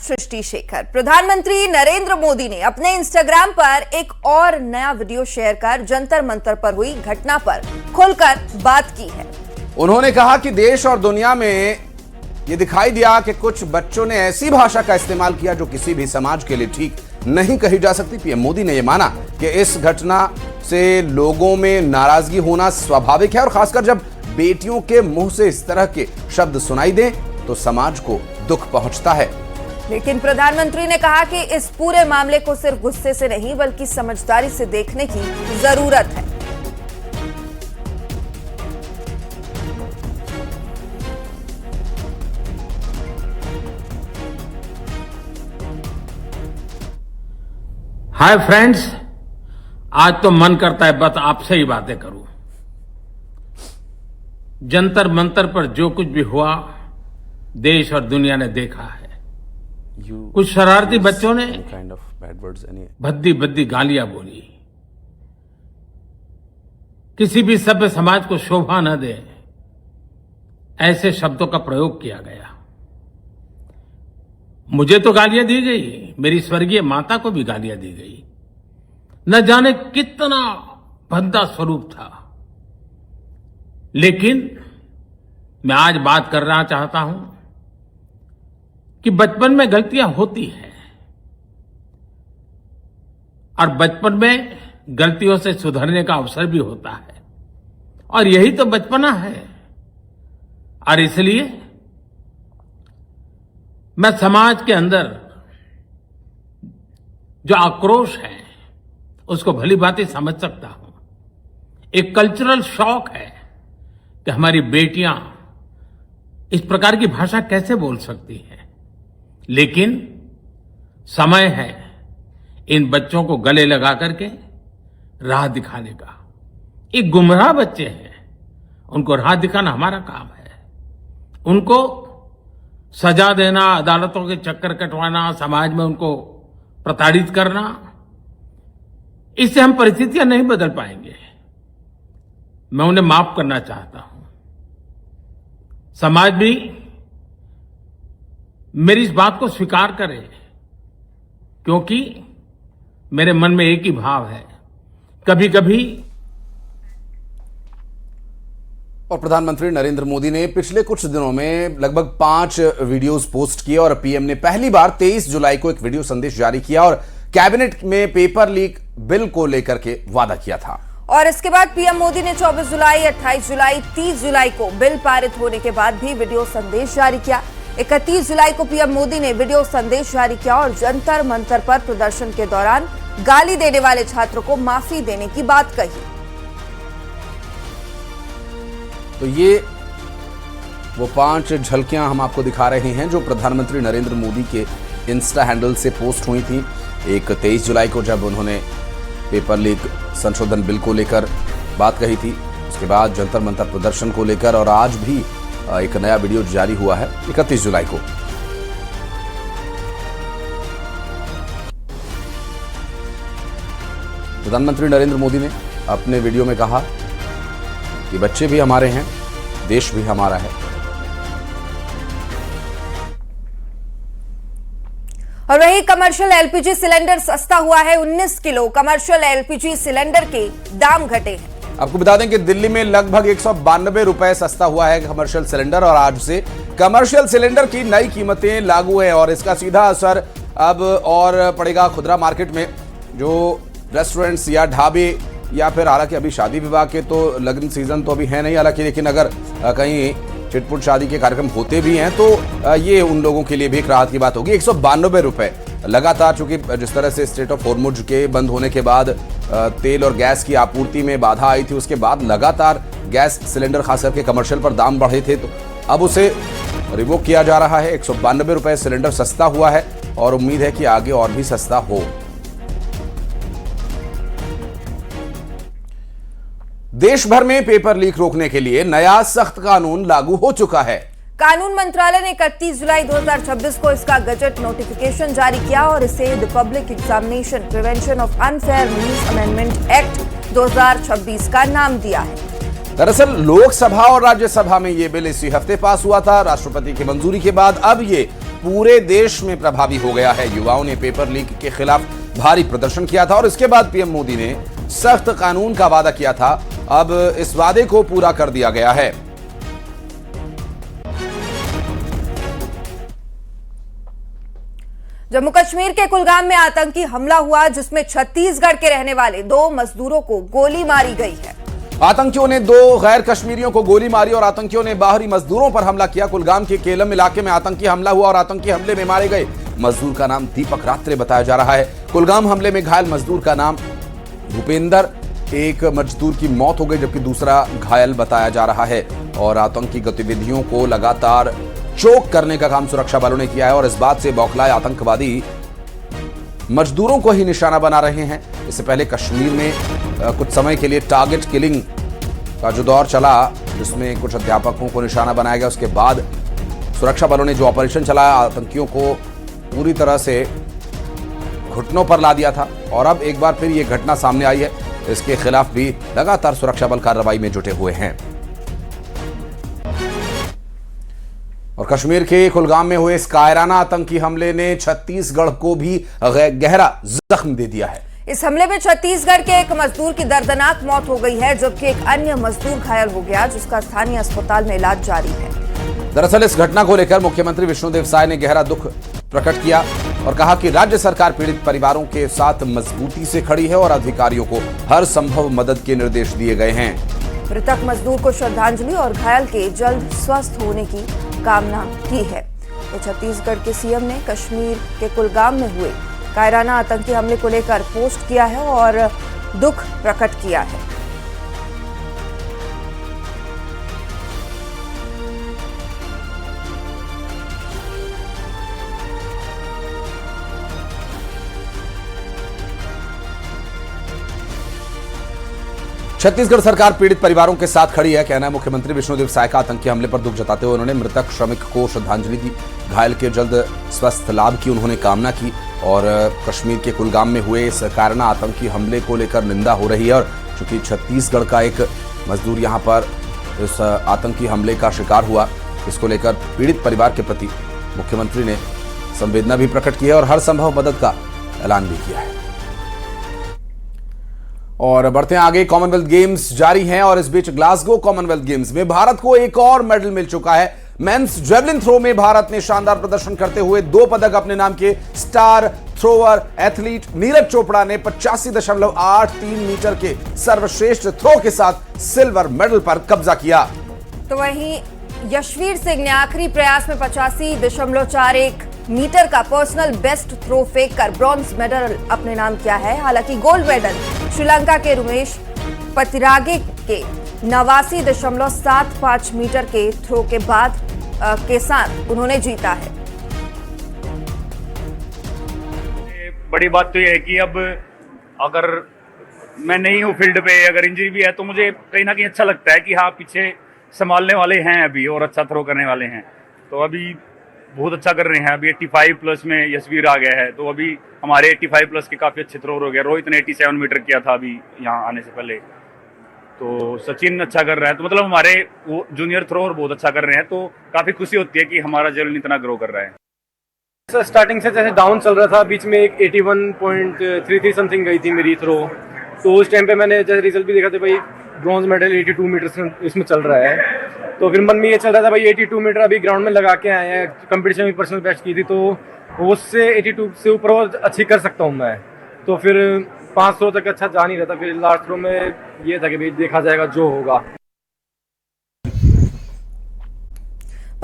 सृष्टि शेखर। प्रधानमंत्री नरेंद्र मोदी ने अपने इंस्टाग्राम पर एक और नया वीडियो शेयर कर जंतर मंतर पर हुई घटना पर खुलकर बात की है। उन्होंने कहा कि देश और दुनिया में ये दिखाई दिया कि कुछ बच्चों ने ऐसी भाषा का इस्तेमाल किया जो किसी भी समाज के लिए ठीक नहीं कही जा सकती। पीएम मोदी ने यह माना कि इस घटना से लोगों में नाराजगी होना स्वाभाविक है और खासकर जब बेटियों के मुंह से इस तरह के शब्द सुनाई दें तो समाज को दुख पहुंचता है। लेकिन प्रधानमंत्री ने कहा कि इस पूरे मामले को सिर्फ गुस्से से नहीं बल्कि समझदारी से देखने की जरूरत है। हाय फ्रेंड्स, आज तो मन करता है बस आपसे ही बातें करूं। जंतर मंतर पर जो कुछ भी हुआ देश और दुनिया ने देखा है। कुछ शरारती बच्चों ने भद्दी भद्दी गालियां बोली। किसी भी सभ्य समाज को शोभा न दे ऐसे शब्दों का प्रयोग किया गया। मुझे तो गालियां दी गई, मेरी स्वर्गीय माता को भी गालियां दी गई। न जाने कितना भद्दा स्वरूप था। लेकिन मैं आज बात करना चाहता हूं कि बचपन में गलतियां होती हैं और बचपन में गलतियों से सुधरने का अवसर भी होता है और यही तो बचपना है। और इसलिए मैं समाज के अंदर जो आक्रोश है उसको भली भांति समझ सकता हूं। एक कल्चरल शॉक है कि हमारी बेटियां इस प्रकार की भाषा कैसे बोल सकती हैं। लेकिन समय है इन बच्चों को गले लगा करके राह दिखाने का। एक गुमराह बच्चे हैं, उनको राह दिखाना हमारा काम है। उनको सजा देना, अदालतों के चक्कर कटवाना, समाज में उनको प्रताड़ित करना, इससे हम परिस्थितियां नहीं बदल पाएंगे। मैं उन्हें माफ करना चाहता हूं। समाज भी मेरी इस बात को स्वीकार करे क्योंकि मेरे मन में एक ही भाव है। कभी कभी और प्रधानमंत्री नरेंद्र मोदी ने पिछले कुछ दिनों में लगभग 5 वीडियोस पोस्ट किए और पीएम ने पहली बार 23 जुलाई को एक वीडियो संदेश जारी किया और कैबिनेट में पेपर लीक बिल को लेकर के वादा किया था। और इसके बाद पीएम मोदी ने 24 जुलाई, 28 जुलाई, 30 जुलाई को बिल पारित होने के बाद भी वीडियो संदेश जारी किया। 31 जुलाई को पीएम मोदी ने वीडियो संदेश जारी किया और जंतर मंतर पर प्रदर्शन के दौरान गाली देने वाले छात्रों को माफी देने की बात कही। तो ये वो 5 झलकियां हम आपको दिखा रहे हैं जो प्रधानमंत्री नरेंद्र मोदी के इंस्टा हैंडल से पोस्ट हुई थी। एक 23 जुलाई को जब उन्होंने पेपर लीक संशोधन बिल को लेकर बात कही थी, उसके बाद जंतर मंतर प्रदर्शन को लेकर और आज भी एक नया वीडियो जारी हुआ है 31 जुलाई को। प्रधानमंत्री नरेंद्र मोदी ने अपने वीडियो में कहा कि बच्चे भी हमारे हैं, देश भी हमारा है। और वही कमर्शियल एलपीजी सिलेंडर सस्ता हुआ है। 19 किलो कमर्शियल एलपीजी सिलेंडर के दाम घटे हैं। आपको बता दें कि दिल्ली में लगभग 192 रुपए सस्ता हुआ है कमर्शियल सिलेंडर और आज से कमर्शियल सिलेंडर की नई कीमतें लागू है और इसका सीधा असर अब और पड़ेगा खुदरा मार्केट में। जो रेस्टोरेंट्स या ढाबे या फिर हालांकि अभी शादी विवाह के तो लगन सीजन तो अभी है नहीं हालांकि, लेकिन अगर कहीं चिटपुट शादी के कार्यक्रम होते भी हैं तो ये उन लोगों के लिए भी एक राहत की बात होगी। 192 रुपए लगातार, चूंकि जिस तरह से स्ट्रेट ऑफ हॉर्मुज के बंद होने के बाद तेल और गैस की आपूर्ति में बाधा आई थी, उसके बाद लगातार गैस सिलेंडर खास करके कमर्शियल पर दाम बढ़े थे, तो अब उसे रिवोक किया जा रहा है। 192 रुपए सिलेंडर सस्ता हुआ है और उम्मीद है कि आगे और भी सस्ता हो। देश भर में पेपर लीक रोकने के लिए नया सख्त कानून लागू हो चुका है। कानून मंत्रालय ने 31 जुलाई 2026 को इसका गजट नोटिफिकेशन जारी किया और इसे the public examination prevention of unfair means amendment act 2026 का नाम दिया है। दरअसल लोकसभा और राज्यसभा में यह बिल इसी हफ्ते पास हुआ था। राष्ट्रपति की मंजूरी के बाद अब ये पूरे देश में प्रभावी हो गया है। युवाओं ने पेपर लीक के खिलाफ भारी प्रदर्शन किया था और इसके बाद पीएम मोदी ने सख्त कानून का वादा किया था। अब इस वादे को पूरा कर दिया गया है। जम्मू कश्मीर के कुलगाम में आतंकी हमला हुआ, जिसमें छत्तीसगढ़ के रहने वाले 2 मजदूरों को गोली मारी गई है। आतंकियों ने 2 गैर कश्मीरियों को गोली मारी और आतंकियों ने बाहरी मजदूरों पर हमला किया। कुलगाम के केलम इलाके में आतंकी हमला हुआ और आतंकी हमले में मारे गए मजदूर का नाम दीपक रात्रे बताया जा रहा है। कुलगाम हमले में घायल मजदूर का नाम भूपेंद्र, एक मजदूर की मौत हो गई जबकि दूसरा घायल बताया जा रहा है। और आतंकी गतिविधियों को लगातार चोक करने का काम सुरक्षा बलों ने किया है और इस बात से बौखलाए आतंकवादी मजदूरों को ही निशाना बना रहे हैं। इससे पहले कश्मीर में कुछ समय के लिए टारगेट किलिंग का जो दौर चला, जिसमें कुछ अध्यापकों को निशाना बनाया गया, उसके बाद सुरक्षा बलों ने जो ऑपरेशन चलाया, आतंकियों को पूरी तरह से घुटनों पर ला दिया था। और अब एक बार फिर यह घटना सामने आई है। इसके खिलाफ भी लगातार सुरक्षा बल कार्रवाई में जुटे हुए हैं। और कश्मीर के कुलगाम में हुए इस कायराना आतंकी हमले ने छत्तीसगढ़ को भी गहरा जख्म दे दिया है। इस हमले में छत्तीसगढ़ के एक मजदूर की दर्दनाक मौत हो गई है, जबकि एक अन्य मजदूर घायल हो गया, जिसका स्थानीय अस्पताल में इलाज जारी है। दरअसल इस घटना को लेकर मुख्यमंत्री विष्णुदेव साय ने गहरा दुख प्रकट किया और कहा कि राज्य सरकार पीड़ित परिवारों के साथ मजबूती से खड़ी है और अधिकारियों को हर संभव मदद के निर्देश दिए गए हैं। मृतक मजदूर को श्रद्धांजलि और घायल के जल्द स्वस्थ होने की कामना की है। तो छत्तीसगढ़ के सीएम ने कश्मीर के कुलगाम में हुए कायराना आतंकी हमले को लेकर पोस्ट किया है और दुख प्रकट किया है। छत्तीसगढ़ सरकार पीड़ित परिवारों के साथ खड़ी है, कहना है मुख्यमंत्री विष्णुदेव साय का। आतंकी हमले पर दुख जताते हुए उन्होंने मृतक श्रमिक को श्रद्धांजलि दी, घायल के जल्द स्वस्थ लाभ की उन्होंने कामना की। और कश्मीर के कुलगाम में हुए इस कायराना आतंकी हमले को लेकर निंदा हो रही है और चूंकि छत्तीसगढ़ का एक मजदूर यहां पर इस आतंकी हमले का शिकार हुआ, इसको लेकर पीड़ित परिवार के प्रति मुख्यमंत्री ने संवेदना भी प्रकट की है और हर संभव मदद का ऐलान भी किया है। और बढ़ते हैं आगे, कॉमनवेल्थ गेम्स जारी हैं और इस बीच ग्लासगो कॉमनवेल्थ गेम्स में भारत को एक और मेडल मिल चुका है। मेंस जेवलिन थ्रो में भारत ने शानदार प्रदर्शन करते हुए 2 पदक अपने नाम के star thrower athlete Neeraj Chopra ने 85.83 मीटर के सर्वश्रेष्ठ थ्रो के साथ सिल्वर मेडल पर कब्जा किया। तो वहीं यशवीर सिंह ने आखिरी प्रयास में 85.41 मीटर का पर्सनल बेस्ट थ्रो फेंक कर ब्रॉन्ज मेडल अपने नाम किया है। हालांकि गोल्ड मेडल श्रीलंका के रुमेश पतिरागे के 89.75 मीटर के थ्रो के साथ उन्होंने जीता है। बड़ी बात तो यह है कि अब अगर मैं नहीं हूँ फील्ड पे, अगर इंजरी भी है तो मुझे कहीं ना कहीं अच्छा लगता है कि हाँ पीछे संभालने वाले हैं अभी और अच्छा थ्रो करने वाले हैं। तो अभी बहुत अच्छा कर रहे हैं। अभी 85 प्लस में यशवीर आ गया है, तो अभी हमारे 85 प्लस के काफ़ी अच्छे थ्रोर हो गए। रोहित ने 87 मीटर किया था अभी यहाँ आने से पहले, तो सचिन अच्छा कर रहा है। तो मतलब हमारे वो जूनियर थ्रोर बहुत अच्छा कर रहे हैं, तो काफ़ी खुशी होती है कि हमारा जेवलिन इतना ग्रो कर रहा है। स्टार्टिंग से जैसे डाउन चल रहा था, बीच में एक 81.33 समथिंग गई थी मेरी थ्रो, तो उस टाइम पे मैंने जैसे रिजल्ट भी देखा था भाई ब्रॉन्ज मेडल 82 मीटर इसमें चल रहा है, तो फिर मन में ये चल रहा था भाई 82 मीटर अभी ग्राउंड में लगा के आए हैं, कंपटीशन में पर्सनल बेस्ट की थी, तो उससे 82 से ऊपर और अच्छी कर सकता हूँ मैं। तो फिर 500 तक अच्छा जा नहीं रहा था, फिर लास्ट थ्रो में ये था कि भाई देखा जाएगा जो होगा।